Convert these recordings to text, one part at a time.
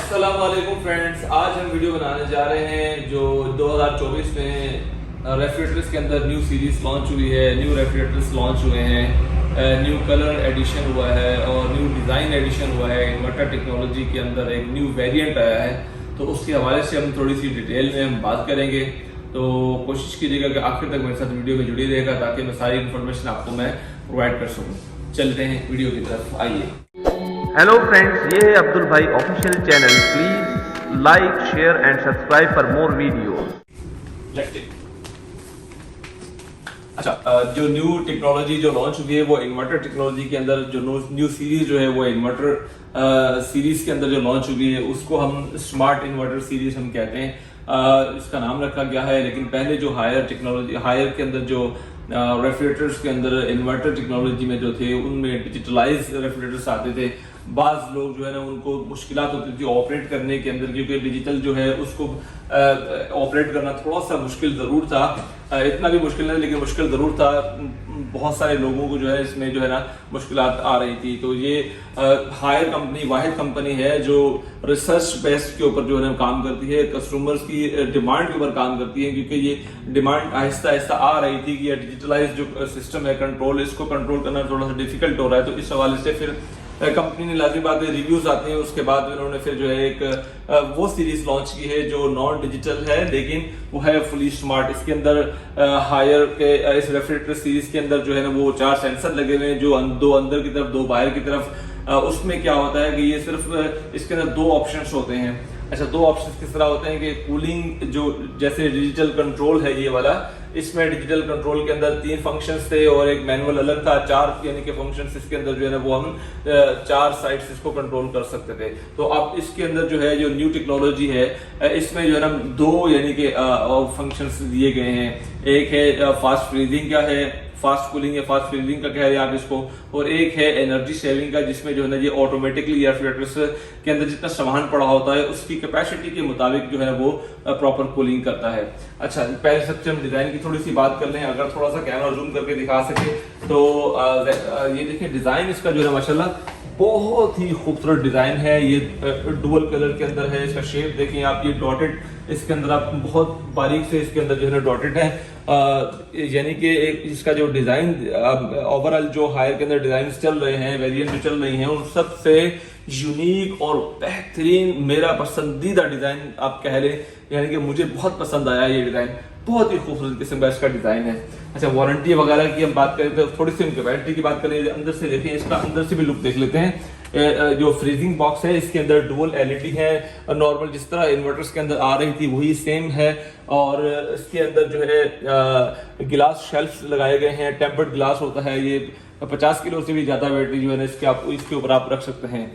अस्सलाम वालेकुम फ्रेंड्स, आज हम वीडियो बनाने जा रहे हैं जो 2024 में रेफ्रिजरेटर्स के अंदर न्यू सीरीज लॉन्च हुई है। न्यू रेफ्रिजरेटर्स लॉन्च हुए हैं, न्यू कलर एडिशन हुआ है और न्यू डिज़ाइन एडिशन हुआ है। इन्वर्टर टेक्नोलॉजी के अंदर एक न्यू वेरिएंट आया है, तो उसके हवाले से हम थोड़ी सी डिटेल में हम बात करेंगे। तो कोशिश कीजिएगा कि आखिर तक मेरे साथ वीडियो में जुड़ी रहेगा ताकि मैं सारी इन्फॉर्मेशन आपको मैं प्रोवाइड कर सकूँ। चलते हैं वीडियो की तरफ, आइए। हेलो फ्रेंड्स, ये है अब्दुल भाई official channel. Please like, share and subscribe for more videos. अच्छा, जो न्यू टेक्नोलॉजी जो लॉन्च हुई है वो इन्वर्टर टेक्नोलॉजी के अंदर जो न्यू सीरीज जो है वो इन्वर्टर सीरीज के अंदर जो लॉन्च हुई है उसको हम स्मार्ट इन्वर्टर सीरीज हम कहते हैं। इसका नाम रखा गया है, लेकिन पहले जो हायर के अंदर जो रेफ्रिजरेटर्स के अंदर इन्वर्टर टेक्नोलॉजी में जो थे उनमें डिजिटलाइज रेफ्रिजरेटर्स आते थे। बाज़ लोग जो है ना उनको मुश्किलात होती थी ऑपरेट करने के अंदर, क्योंकि डिजिटल जो है उसको ऑपरेट करना थोड़ा सा मुश्किल ज़रूर था। इतना भी मुश्किल नहीं, लेकिन मुश्किल ज़रूर था। बहुत सारे लोगों को जो है इसमें जो है ना मुश्किलात आ रही थी। तो ये हायर कंपनी वाहिद कंपनी है जो रिसर्च बेस्ड के ऊपर जो है काम करती है, कस्टमर्स की डिमांड के ऊपर काम करती है, क्योंकि ये डिमांड आहिस्ता आहिस्ता आ रही थी कि डिजिटलाइज जो सिस्टम है कंट्रोल, इसको कंट्रोल करना थोड़ा सा डिफिकल्ट हो रहा है। तो इस हवाले से फिर कंपनी ने लाजिम बात है रिव्यूज आते हैं, उसके बाद उन्होंने फिर जो है एक वो सीरीज लॉन्च की है जो नॉन डिजिटल है लेकिन वो है फुली स्मार्ट। इसके अंदर हायर के इस रेफ्रिजरेटर सीरीज के अंदर जो है ना वो 4 सेंसर लगे हुए हैं, जो 2 अंदर की तरफ 2 बाहर की तरफ। उसमें क्या होता है कि ये सिर्फ इसके अंदर 2 ऑप्शंस होते हैं। अच्छा, 2 ऑप्शंस किस तरह होते हैं कि कूलिंग जो जैसे डिजिटल कंट्रोल है ये वाला, इसमें डिजिटल कंट्रोल के अंदर 3 फंक्शंस थे और एक मैनुअल अलग था। 4 यानी कि फंक्शंस इसके अंदर जो है ना वो हम 4 साइड्स इसको कंट्रोल कर सकते थे। तो अब इसके अंदर जो है जो न्यू टेक्नोलॉजी है इसमें जो है ना 2 यानी कि फंक्शंस दिए गए हैं। एक है फास्ट फ्रीजिंग का है, फास्ट कूलिंग या फास्ट फ्रीजिंग का कह रहे हैं आप इसको, और एक है एनर्जी सेविंग का, जिसमें जो है ना ये ऑटोमेटिकली रेफ्रिजरेटर्स के अंदर जितना सामान पड़ा होता है उसकी कैपेसिटी के मुताबिक जो है वो प्रॉपर कूलिंग करता है। अच्छा, पहले सबसे हम डिजाइन की थोड़ी सी बात कर लें। अगर थोड़ा सा कैमरा जूम करके दिखा सके तो ये देखिए डिजाइन इसका जो है माशाल्लाह बहुत ही खूबसूरत डिजाइन है। ये डुअल कलर के अंदर है। इसका शेप देखें आप, ये डॉटेड इसके अंदर आप बहुत बारीक से इसके अंदर जो है डॉटेड है। यानी कि एक इसका जो डिजाइन ओवरऑल जो हायर के अंदर डिजाइन चल रहे हैं, वेरिएंट जो चल रही हैं, उन सबसे यूनिक और बेहतरीन मेरा पसंदीदा डिजाइन आप कह लें। यानी कि मुझे बहुत पसंद आया ये डिजाइन, बहुत ही खूबसूरत किस्म का इसका डिजाइन है। अच्छा, वारंटी वगैरह की हम बात करें तो थोड़ी सी उनकी वारंटी की बात करें। अंदर से देखिए, इसका अंदर से भी लुक देख लेते हैं। जो फ्रीजिंग बॉक्स है इसके अंदर डुअल एलईडी है, नॉर्मल जिस तरह इन्वर्टर्स के अंदर आ रही थी वही सेम है। और इसके अंदर जो है गिलास शेल्फ लगाए गए हैं, टेम्पर्ड ग्लास होता है। ये 50 किलो से भी ज्यादा बैटरी जो है ना इसके ऊपर आप रख सकते हैं।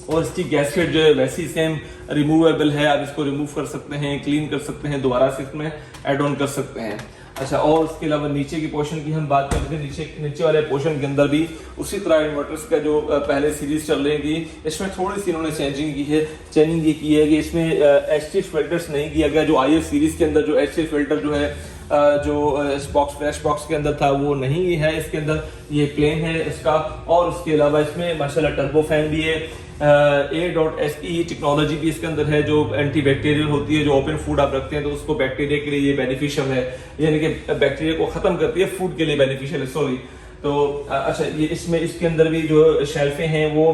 और इसकी गैसकेट जो है वैसी सेम रिमूवेबल है, आप इसको रिमूव कर सकते हैं, क्लीन कर सकते हैं, दोबारा से इसमें एड ऑन कर सकते हैं। अच्छा, और उसके अलावा नीचे की पोर्शन की हम बात करते हैं। नीचे वाले पोर्शन के अंदर भी उसी तरह इन्वर्टर्स का जो पहले सीरीज चल रही थी, इसमें थोड़ी सी इन्होंने चेंजिंग ये की है कि इसमें एचटी फिल्टर्स नहीं किया गया। जो आईएफ सीरीज के अंदर जो एचटी फिल्टर जो है जो फ्रेश बॉक्स के अंदर था वो नहीं है इसके अंदर, ये प्लेन है इसका। और उसके अलावा इसमें माशाल्लाह टर्बो फैन भी है। A.SE टेक्नोलॉजी भी इसके अंदर है जो एंटी बैक्टीरियल होती है। जो ओपन फूड आप रखते हैं तो उसको बैक्टीरिया के लिए ये बेनिफिशियल है, यानी कि बैक्टीरिया को खत्म करती है, फूड के लिए बेनिफिशियल है, सॉरी। तो अच्छा, ये इसमें इसके अंदर भी जो शेल्फें हैं वो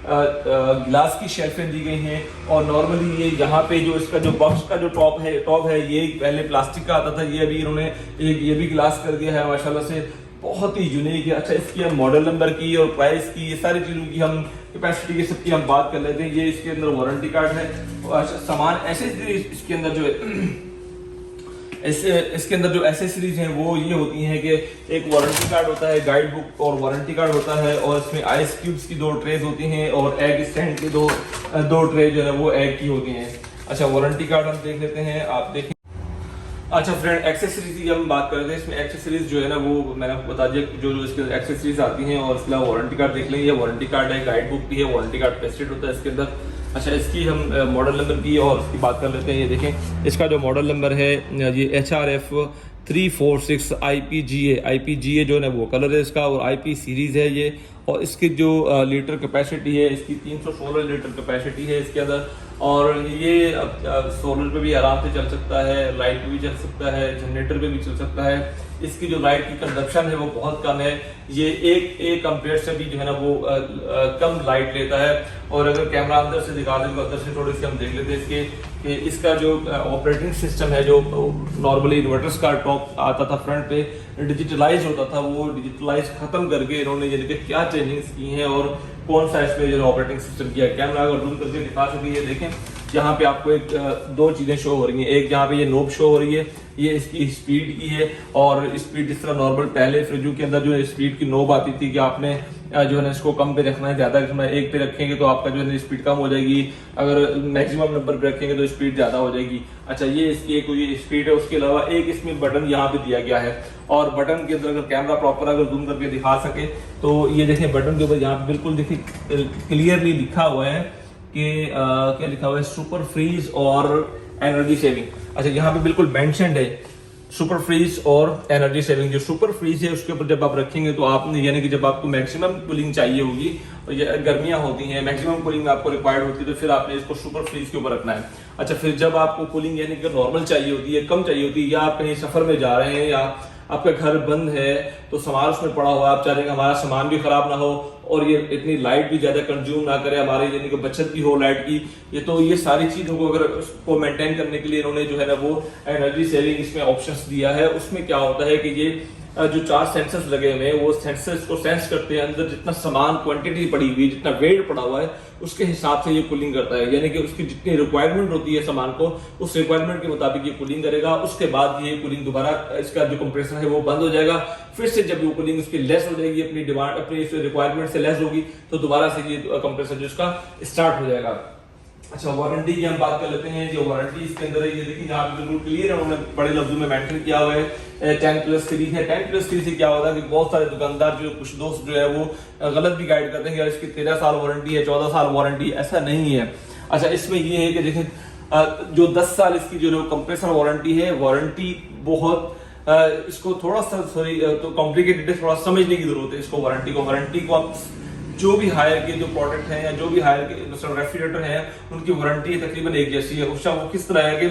ग्लास की शेल्फें दी गई हैं। और नॉर्मली ये यहाँ पे जो इसका जो बॉक्स का जो टॉप है ये पहले प्लास्टिक का आता था, ये अभी इन्होंने ये भी ग्लास कर दिया है माशाल्लाह से, बहुत ही यूनिक है। अच्छा, इसकी हम मॉडल नंबर की और प्राइस की, ये सारी चीज़ों की हम कैपेसिटी की सबकी हम बात कर लेते हैं। ये इसके अंदर वारंटी कार्ड है। अच्छा, सामान एसेसरीज इसके अंदर जो है इसके अंदर जो एसेसरीज हैं वो ये होती हैं कि एक वारंटी कार्ड होता है, गाइड बुक और वारंटी कार्ड होता है, और इसमें आइस क्यूब्स की 2 ट्रेज होती हैं और एग स्टैंड की दो ट्रे जो है वो एग की होती हैं। अच्छा, वारंटी कार्ड हम देख लेते हैं, आप देखें। अच्छा फ्रेंड, एक्सेसरीज की हम बात कर रहे थे। इसमें एक्सेसरीज जो है ना वो मैंने आपको बता दिया जो इसके एक्सेसरीज आती हैं। और इसके अलावा वारंटी कार्ड देख लेंगे, वारंटी कार्ड है, गाइड बुक भी है, वारंटी कार्ड पेस्टेड होता है इसके अंदर। अच्छा, इसकी हम मॉडल नंबर की और उसकी बात कर लेते हैं। ये देखें, इसका जो मॉडल नंबर है ये HRF 346 IPGA जो है वो कलर है इसका, और IP सीरीज़ है ये। और इसकी जो लीटर कैपेसिटी है इसकी 316 लीटर कैपेसिटी है इसके अंदर। और ये सोलर पे भी आराम से चल सकता है, लाइट पे भी चल सकता है, जनरेटर पे भी चल सकता है। इसकी जो लाइट की कंजप्शन है वो बहुत कम है, ये एक एम्पेयर से भी जो है ना वो कम लाइट लेता है। और अगर कैमरा अंदर से दिखा दें तो अंदर से थोड़ी सी हम देख लेते हैं इसके कि इसका जो ऑपरेटिंग सिस्टम है, जो नॉर्मली इन्वर्टर्स का टॉप आता था फ्रंट पे डिजिटलाइज होता था, वो डिजिटलाइज खत्म करके इन्होंने यानी कि क्या चेंजेस की हैं और कौन सा इसमें जो ऑपरेटिंग सिस्टम किया। कैमरा अगर जूम करके दिखा सकते हैं, देखें यहाँ पे आपको एक दो चीजें शो हो रही हैं। एक यहाँ पे ये नोब शो हो रही है, ये इसकी स्पीड की है। और स्पीड जिस तरह नॉर्मल पहले फ्रिजों के अंदर जो स्पीड की नोब आती थी कि आपने जो है ना इसको कम पे रखना है, ज्यादा रखना है, एक पे रखेंगे तो आपका जो है स्पीड कम हो जाएगी, अगर मैक्सिमम नंबर पे रखेंगे तो स्पीड ज्यादा हो जाएगी। अच्छा, ये इसकी एक ये स्पीड है। उसके अलावा एक इसमें बटन यहाँ पे दिया गया है, और बटन के अंदर अगर कैमरा प्रॉपर अगर जूम करके दिखा सके तो ये देखें बटन के ऊपर यहाँ पे बिल्कुल देखिए क्लियरली लिखा हुआ है कि क्या लिखा हुआ है, सुपर फ्रीज और एनर्जी सेविंग। अच्छा, यहाँ पे बिल्कुल मेंशन्ड है सुपर फ्रीज और एनर्जी सेविंग। जो सुपर फ्रीज है उसके ऊपर जब आप रखेंगे तो आपने यानी कि जब आपको मैक्सिमम कूलिंग चाहिए होगी, गर्मियां होती हैं, मैक्सिमम कूलिंग आपको रिक्वायर्ड होती है, तो फिर आपने इसको सुपर फ्रीज के ऊपर रखना है। अच्छा, फिर जब आपको कूलिंग यानी कि नॉर्मल चाहिए होती है, कम चाहिए होती है, या आप कहीं सफर में जा रहे हैं या आपका घर बंद है तो सामान उसमें पड़ा हुआ है, आप चाह रहे हैं हमारा सामान भी खराब ना हो और ये इतनी लाइट भी ज्यादा कंज्यूम ना करे, हमारे यानी कि बचत भी हो लाइट की, ये सारी चीजों को अगर उसको मेंटेन करने के लिए इन्होंने जो है ना वो एनर्जी सेविंग इसमें ऑप्शंस दिया है। उसमें क्या होता है कि ये जो 4 सेंसर्स लगे हुए हैं वो सेंसर्स को सेंस करते हैं, अंदर जितना सामान क्वांटिटी पड़ी हुई, जितना वेट पड़ा हुआ है उसके हिसाब से ये कूलिंग करता है, यानी कि उसकी जितनी रिक्वायरमेंट होती है सामान को उस रिक्वायरमेंट के मुताबिक ये कूलिंग करेगा। उसके बाद ये कूलिंग दोबारा इसका जो कंप्रेसर है वो बंद हो जाएगा, फिर से जब वो कूलिंग उसकी लेस हो जाएगी, अपनी डिमांड अपनी रिक्वायरमेंट से लेस होगी, तो दोबारा से ये कंप्रेसर जो इसका स्टार्ट हो जाएगा। अच्छा, वारंटी की हम बात कर लेते हैं। जो वारंटी इसके अंदर है, ये देखिए यहाँ पे बिल्कुल क्लियर है, उन्होंने बड़े लफ्जों में मेंशन किया हुआ है 10+3 है। 10+3 से क्या होता है कि बहुत सारे दुकानदार जो कुछ दोस्त जो है वो गलत भी गाइड करते हैं कि इसकी 13 साल वारंटी है, 14 साल वारंटी, ऐसा नहीं है। अच्छा, इसमें ये है कि देखिए जो 10 साल इसकी जो कंप्रेसर वारंटी है, वारंटी बहुत इसको थोड़ा सा तो कॉम्प्लिकेटेड है, थोड़ा समझने की जरूरत है इसको। वारंटी को आप जो भी हायर के जो प्रोडक्ट हैं या जो भी हायर के रेफ्रिजरेटर हैं उनकी वारंटी तकरीबन एक जैसी है। उसका वो किस तरह है कि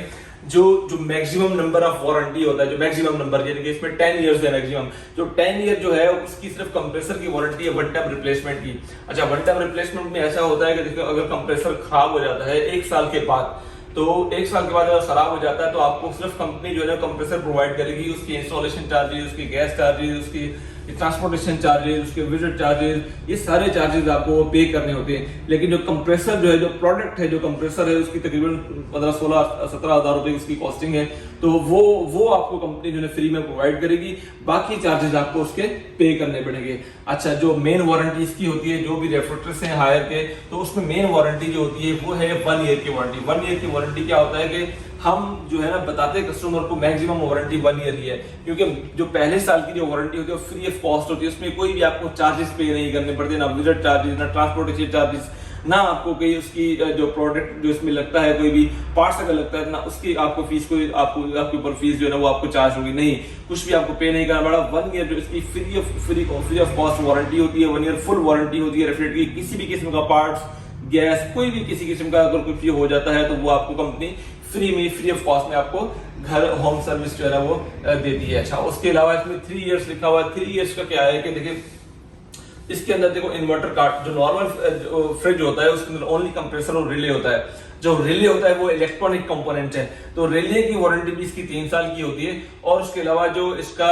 जो मैक्सिमम नंबर ऑफ वारंटी होता है, जो मैक्सिमम नंबर यानी कि इसमें 10 इयर्स है मैक्सिमम, जो 10 ईयर जो है उसकी सिर्फ कंप्रेसर की वारंटी है वन टाइम रिप्लेसमेंट की। अच्छा, वन टाइम रिप्लेसमेंट में ऐसा होता है कि देखिए अगर कंप्रेसर खराब हो जाता है 1 साल के बाद, तो 1 साल के बाद अगर खराब हो जाता है तो आपको सिर्फ कंपनी जो है कंप्रेसर प्रोवाइड करेगी, उसकी इंस्टॉलेशन चार्जेस, उसकी गैस चार्जेस, उसकी ट्रांसपोर्टेशन चार्जेस, उसके विजिट चार्जेस, ये सारे चार्जेस आपको पे करने होते हैं। लेकिन जो कंप्रेसर जो है, जो प्रोडक्ट है, जो कंप्रेसर है, उसकी तकरीबन 15-16-17 हज़ार रुपए उसकी कॉस्टिंग है, तो वो आपको कंपनी जो है फ्री में प्रोवाइड करेगी, बाकी चार्जेस आपको उसके पे करने पड़ेंगे। अच्छा, जो मेन वारंटी इसकी होती है, जो भी रेफ्रिजरेटर्स हैं हायर के, तो उसमें मेन वारंटी जो होती है वो है 1 ईयर की वारंटी। 1 ईयर की वारंटी क्या होता है कि हम जो है ना बताते हैं कस्टमर को मैक्सिमम वारंटी 1 ईयर ही है, क्योंकि जो पहले साल की जो वारंटी होती है वो फ्री ऑफ कॉस्ट होती है, उसमें कोई भी आपको चार्जेस पे नहीं करने पड़ते, ना विजिट चार्जेस, ना ट्रांसपोर्टेशन चार्जेस, ना आपको कोई उसकी जो प्रोडक्ट जो इसमें लगता है, कोई भी पार्ट्स अगर लगता है ना उसकी आपको फीस कोई आपके ऊपर फीस जो है ना वो आपको चार्ज होगी नहीं, कुछ भी आपको पे नहीं करना पड़ा। 1 ईयर जो इसकी फ्री ऑफ कॉस्ट वारंटी होती है, 1 ईयर फुल वारंटी होती है रेफ्रिजरेटर की। किसी भी किस्म का पार्ट्स, गैस, कोई भी किसी किस्म का अगर कुछ हो जाता है तो वो आपको कंपनी फ्री ऑफ कॉस्ट में आपको घर होम सर्विस जो है ना वो देती है। अच्छा, उसके अलावा इसमें 3 इयर्स लिखा हुआ है। 3 इयर्स का क्या है कि देखिए इसके अंदर देखो इन्वर्टर कार्ड, जो नॉर्मल फ्रिज होता है उसके अंदर ओनली कंप्रेसर और रिले होता है। जो रिले होता है वो इलेक्ट्रॉनिक कंपोनेंट है, तो रिले की वारंटी भी इसकी 3 साल की होती है। और उसके अलावा जो इसका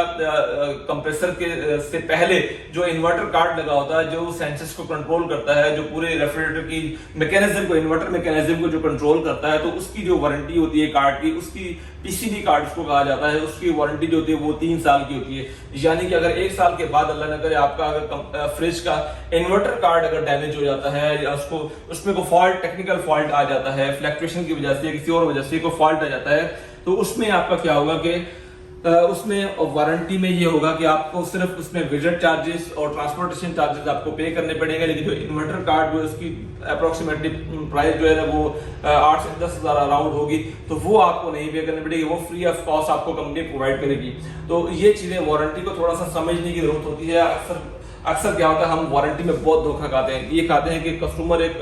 कंप्रेसर के से पहले जो इन्वर्टर कार्ड लगा होता है, जो सेंसर्स को कंट्रोल करता है, जो पूरे रेफ्रिजरेटर की मैकेनिज्म को, इन्वर्टर मैकेनिज्म को जो कंट्रोल करता है, तो उसकी जो वारंटी होती है कार्ड की, उसकी पीसीबी कार्ड उसको कहा जाता है, उसकी वारंटी जो होती है वो 3 साल की होती है। यानी कि अगर 1 साल के बाद अल्लाह न करे आपका अगर फ्रिज का इन्वर्टर कार्ड अगर डैमेज हो जाता है या उसमें कोई फॉल्ट, टेक्निकल फॉल्ट आ जाता है, फ्लक्चुएशन की वजह से, किसी और वजह से कोई फॉल्ट आ जाता है, तो उसमें आपका क्या होगा कि उसमें वारंटी में ये होगा कि आपको सिर्फ उसमें विजिट चार्जेस और ट्रांसपोर्टेशन चार्जेस आपको पे करने पड़ेंगे। लेकिन जो इन्वर्टर कार्ड जो उसकी अप्रोक्सीमेटली प्राइस जो है ना वो 8 से 10 हज़ार अराउंड होगी, तो वो आपको नहीं पे करनी पड़ेगी, वो फ्री ऑफ कॉस्ट आपको कंपनी प्रोवाइड करेगी। तो ये चीजें वारंटी को थोड़ा सा समझने की जरूरत होती है। अक्सर अक्सर क्या होता है हम वारंटी में बहुत धोखा खाते हैं। ये खाते हैं कि कस्टमर एक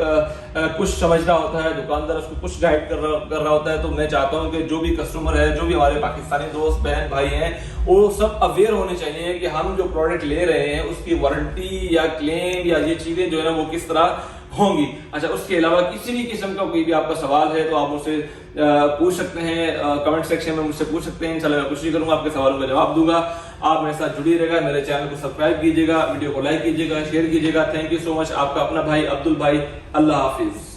कुछ समझ रहा होता है, दुकानदार उसको कुछ गाइड कर रहा होता है। तो मैं चाहता हूं कि जो भी कस्टमर है, जो भी हमारे पाकिस्तानी दोस्त बहन भाई हैं, वो सब अवेयर होने चाहिए कि हम जो प्रोडक्ट ले रहे हैं उसकी वारंटी या क्लेम या ये चीजें जो है ना वो किस तरह होंगी। अच्छा, उसके अलावा किसी भी किस्म का कोई भी आपका सवाल है तो आप मुझसे पूछ सकते हैं, कमेंट सेक्शन में मुझसे पूछ सकते हैं। इंशाल्लाह मैं कोशिश करूंगा आपके सवालों का जवाब दूंगा। आप मेरे साथ जुड़ी रहेगा, मेरे चैनल को सब्सक्राइब कीजिएगा, वीडियो को लाइक कीजिएगा, शेयर कीजिएगा। Thank you so much. आपका अपना भाई अब्दुल भाई। अल्लाह हाफिज।